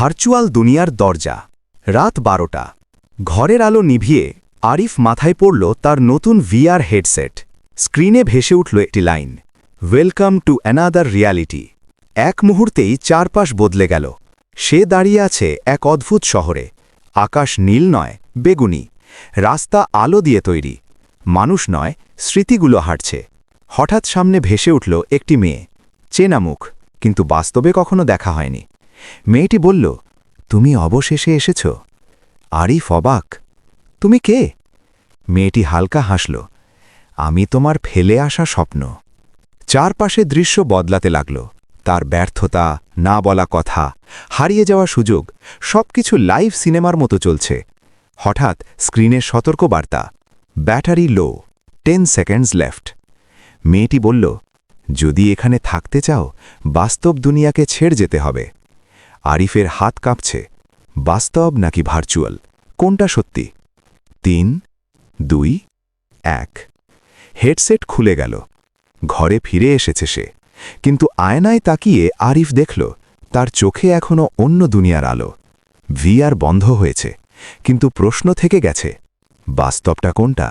Virtual দুনিয়ার দরজা। রাত 12টা। ঘরের আলো নিভিয়ে আরিফ মাথায় পড়ল তার নতুন ভিআর হেডসেট। স্ক্রিনে ভেসে উঠল একটি line, welcome to another reality. এক মুহূর্তেই চারপাশ বদলে গেল। সে দাঁড়িয়ে আছে এক অদ্ভুত শহরে। আকাশ নীল নয়, বেগুনি। রাস্তা আলো দিয়ে তৈরি। মানুষ নয়, স্মৃতিগুলো হাঁটছে। হঠাৎ সামনে ভেসে উঠল একটি মেয়ে। চেনা মুখ, কিন্তু বাস্তবে কখনো দেখা হয়নি। মেয়েটি বলল, তুমি অবশেষে এসেছ। আরিফ অবাক, তুমি কে? মেয়েটি হালকা হাসল, আমি তোমার ফেলে আসা স্বপ্ন। চারপাশে দৃশ্য বদলাতে লাগল। তার ব্যর্থতা, না বলা কথা, হারিয়ে যাওয়া সুযোগ, সবকিছু লাইভ সিনেমার মতো চলছে। হঠাৎ স্ক্রিনে সতর্কবার্তা, ব্যাটারি লো, 10 সেকেন্ডস লেফট। মেয়েটি বলল, যদি এখানে থাকতে চাও, বাস্তব দুনিয়াকে ছেড়ে যেতে হবে। আরিফের হাত কাঁপছে। বাস্তব নাকি ভার্চুয়াল, কোনটা সত্যি? 3, 2, 1। হেডসেট খুলে গেল। ঘরে ফিরে এসেছে সে, কিন্তু আয়নায় তাকিয়ে আরিফ দেখল তার চোখে এখনও অন্য দুনিয়ার আলো। ভিআর বন্ধ হয়েছে, কিন্তু প্রশ্ন থেকে গেছে, বাস্তবটা কোনটা?